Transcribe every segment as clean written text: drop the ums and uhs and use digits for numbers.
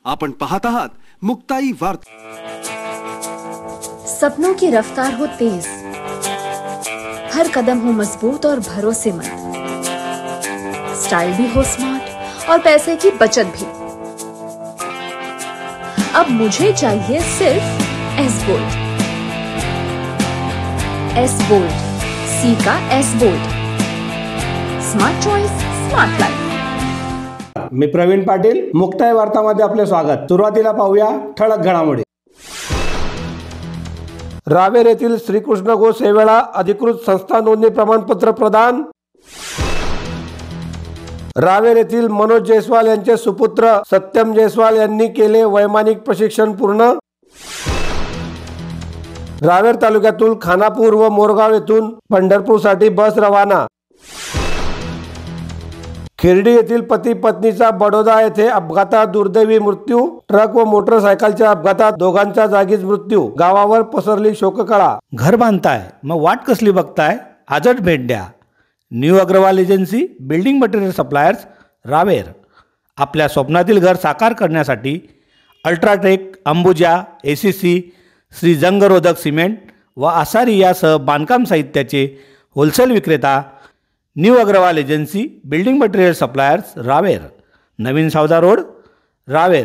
आपण पाहत आहात मुक्ताई वार्ता। सपनों की रफ्तार हो तेज, हर कदम हो मजबूत और भरोसेमंद, स्टाइल भी हो स्मार्ट और पैसे की बचत भी। अब मुझे चाहिए सिर्फ एस बोल्ट। एस बोल्ट, सी का S bolt. Smart choice, smart life. मी प्रवीण पाटील, मुक्ताई वार्तामध्ये आपले स्वागत। सुरुवातीला पाहूया ठळक घडामोडी। रावेर येथील श्रीकृष्ण गो सेवेला अधिकृत संस्था नोंदणी प्रमाणपत्र प्रदान। रावेर येथील मनोज जयस्वाल यांचे सुपुत्र सत्यम जयस्वाल यांनी केले वैमानिक प्रशिक्षण पूर्ण। रावेर तालुक्यातील खानापूर व मोरगाव येथून पंढरपूरसाठी बस रवाना। खिर्डी येथील पती पत्नीचा बडोदा येथे अपघातात दुर्दैवी मृत्यू। ट्रक व मोटरसायकलच्या अपघातात दोघांच्या जागीच मृत्यू। गावावर पसरली शोककळा। घर बांधताय मग वाट कसली बघताय, आजच भेट द्या। New Agarwal agency building material suppliers Raver. आपल्या स्वप्नातील घर साकार करण्यासाठी UltraTech, Ambuja, ACC, Shri Jangrodhak cement व आसारी यासह बांधकाम साहित्याचे होलसेल विक्रेता new Agarwal agency building material suppliers Raver, नवीन सौदा road Raver.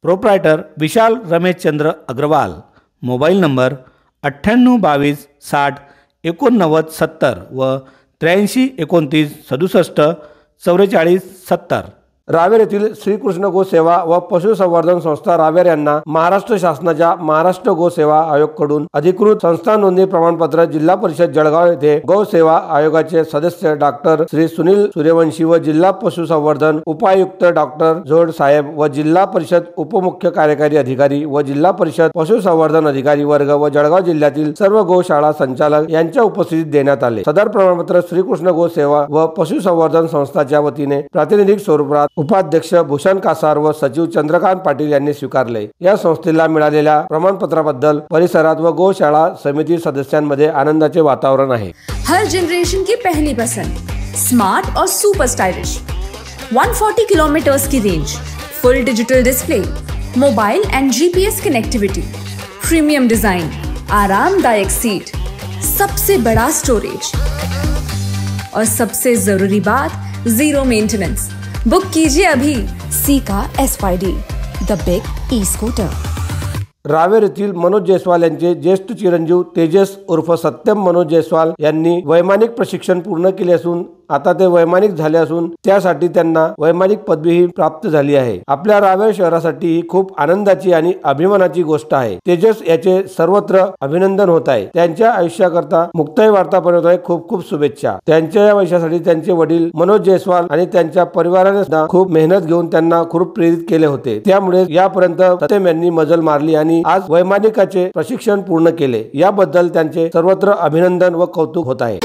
Proprietor Vishal Rameshchandra Agarwal. Mobile number 98 22 60 89 70 व 83 29 67 44 70। रावेर येथील श्रीकृष्ण गो सेवा व पशुसंवर्धन संस्था रावेर यांना महाराष्ट्र शासनाच्या महाराष्ट्र गो सेवा आयोग कडून अधिकृत संस्था नोंदणी प्रमाणपत्र जिल्हा परिषद जळगाव येथे गो सेवा आयोगाचे सदस्य डॉक्टर श्री सुनील सूर्यवंशी व जिल्हा पशुसंवर्धन उपायुक्त डॉक्टर जोड साहेब व जिल्हा परिषद उपमुख्य कार्यकारी अधिकारी व जिल्हा परिषद पशुसंवर्धन अधिकारी वर्ग व जळगाव जिल्ह्यातील सर्व गोशाळा संचालक यांच्या उपस्थितीत देण्यात आले। सदर प्रमाणपत्र श्रीकृष्ण गो सेवा व पशुसंवर्धन संस्थाच्या वतीने प्रातिनिधिक स्वरूपात उपाध्यक्ष भूषण कासार व सचिव चंद्रकांत पाटील यांनी स्वीकारले। या संस्थेला मिळालेल्या प्रमाणपत्राबद्दल परिसरात व गोशाळा समिती सदस्यांमध्ये आनंदाचे वातावरण आहे। हर जनरेशन की पहली पसंद, स्मार्ट और सुपर स्टाइलिश। 140 किलोमीटर्स की रेंज, फुल digital display, mobile end GPS connectivity, premium design, आरामदायक सीट, सबसे बड़ा स्टोरेज और सबसे जरूरी बात, जीरो मेंटेनेंस। बुक कीजिए अभी सी का SYD, the big e scooter. Raver येथील मनोज जयस्वाल यांचे ज्येष्ठ चिरंजीव तेजस उर्फ सत्यम मनोज जयस्वाल यांनी वैमानिक प्रशिक्षण पूर्ण केले असून आता ते वैमानिक झाले असून त्यासाठी त्यांना वैमानिक पदवीही प्राप्त झाली आहे। आपल्या रावेर शहरासाठी ही खूप आनंदाची आणि अभिमानाची गोष्ट आहे। तेजस याचे सर्वत्र अभिनंदन होत आहे। त्यांच्या आयुष्याकरता मुक्ताई वार्ता बनवतोय खूप खूप शुभेच्छा। त्यांच्या या यशासाठी त्यांचे वडील मनोज जयस्वाल आणि त्यांच्या परिवाराने खूप मेहनत घेऊन त्यांना खूप प्रेरित केले होते। त्यामुळे यापर्यंत सत्यम यांनी मजल मारली आणि आज वैमानिकाचे प्रशिक्षण पूर्ण केले। याबद्दल त्यांचे सर्वत्र अभिनंदन व कौतुक होत आहे।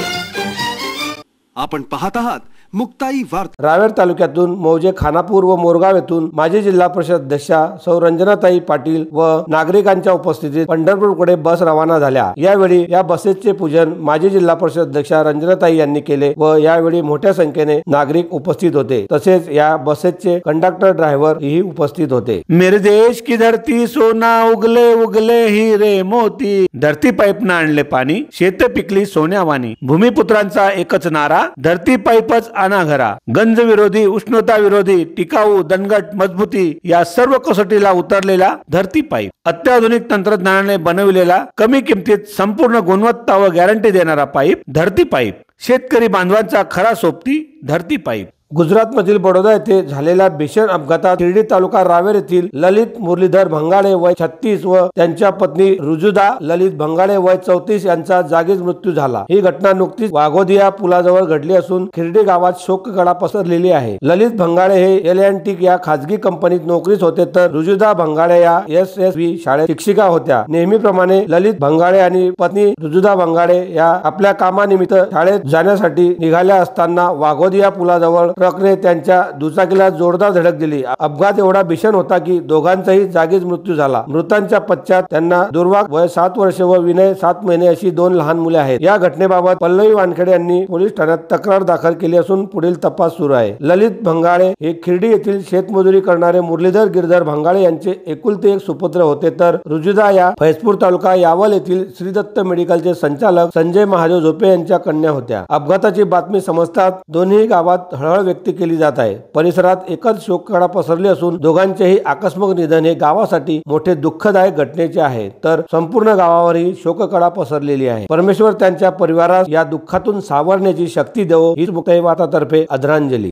आपण पाहत आहात मुक्ताई वार्ता। रावेर तालुक्यातून मौजे खानापूर व मोरगाव येथून माजी जिल्हा परिषद अध्यक्षा सौ रंजनाताई पाटील व नागरिकांच्या उपस्थितीत पंढरपूरकडे बस रवाना झाल्या। यावेळी या बसेसचे पूजन माजी जिल्हा परिषद अध्यक्षा रंजनाताई यांनी केले व यावेळी मोठ्या संख्येने नागरिक उपस्थित होते। तसेच या बसेसचे कंडक्टर ड्रायव्हर ही उपस्थित होते। मेरे देश की धरती सोना उगले उगले हीरे मोती, धरती पाईप न आणले पाणी, शेत पिकली सोन्यावानी। भूमिपुत्रांचा एकच नारा, धरती पाईपच आणा घरा। गंज विरोधी, उष्णता विरोधी, टिकाऊ, दणकट, मजबूती या सर्व कसोटीला उतरलेला धरती पाईप। अत्याधुनिक तंत्रज्ञानाने बनविलेला, कमी किमतीत संपूर्ण गुणवत्ता व गॅरंटी देणारा पाईप धरती पाईप। शेतकरी बांधवांचा खरा सोबती धरती पाईप। गुजरात मधील बडोदा येथे झालेल्या भीषण अपघातात शिर्डी तालुका रावेर येथील ललित मुरलीधर भंगाळे वय 36 व त्यांच्या पत्नी रुजुदा ललित भंगाळे वय 34 यांचा जागीच मृत्यू झाला। ही घटना नुकतीच वाघोदिया पुलाजवळ घडली असून खिर्डी गावात शोककळा पसरलेली आहे। ललित भंगाळे हे L&T या खाजगी कंपनीत नोकरीस होते तर रुजुदा भंगाळे या SSV शाळेत शिक्षिका होत्या। नेहमीप्रमाणे ललित भंगाळे आणि पत्नी रुजुदा भंगाळे या आपल्या कामानिमित्त शाळेत जाण्यासाठी निघाल्या असताना वाघोदिया पुलाजवळ ट्रकने त्यांच्या दुचाकीला जोरदार धडक दिली. अपघात एवढा भीषण होता की दोघांचाही जागीच मृत्यू झाला. मृतांच्या पश्चात त्यांना दुर्वाग वय 7 वर्ष व विनय 7 महिने अशी 2 लहान मुले आहेत. या घटनेबाबत पल्लवी वानखेडे यांनी पोलीस ठाण्यात तक्रार दाखल केली असून पुढील तपास सुरू आहे. ललित भंगाळे हे खिर्डी येथील शेतमजुरी करणारे मुरलीधर गिरधर भंगाळे यांचे एकुलते एक सुपुत्र होते, तर रुजुदा या फैजपूर तालुका यावल येथील श्रीदत्त मेडिकलचे संचालक संजय महादेव झोपे यांच्या कन्या होत्या. अपघाताची बातमी समजताच दोन्ही गावात हळहळ व्यक्त केली जात आहे. परिसरात एकच शोककळा पसरली असून दोघांचेही आकस्मिक निधन हे गावासाठी मोठे दुःखदायक घटनेचे आहे, तर संपूर्ण गावावरही शोककळा पसरलेली आहे. परमेश्वर त्यांच्या परिवारास या दुःखातून सावरण्याची शक्ती देवो हीच मुक्ताई वार्तातर्फे आदरांजली.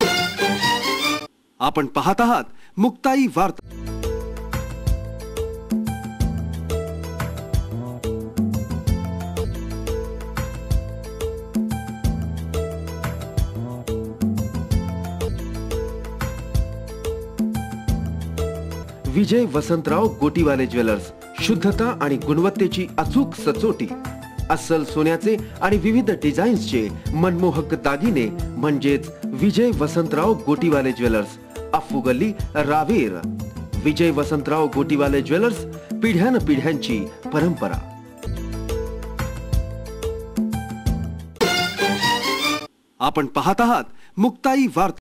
आपण पाहत आहात मुक्ताई वार्ता. विजय वसंतराव गोटीवाले ज्वेलर्स, शुद्धता आणि गुणवत्तेची अचूक सचोटी. अस्सल सोन्याचे आणि विविध डिझाईन्सचे मनमोहक दागिने म्हणजेच विजय वसंतराव गोटीवाले ज्वेलर्स, अफू गल्ली, रावेर. विजय वसंतराव गोटीवाले ज्वेलर्स, पिढ्यानपिढ्यांची परंपरा. आपण पाहत आहात मुक्ताई वार्ता.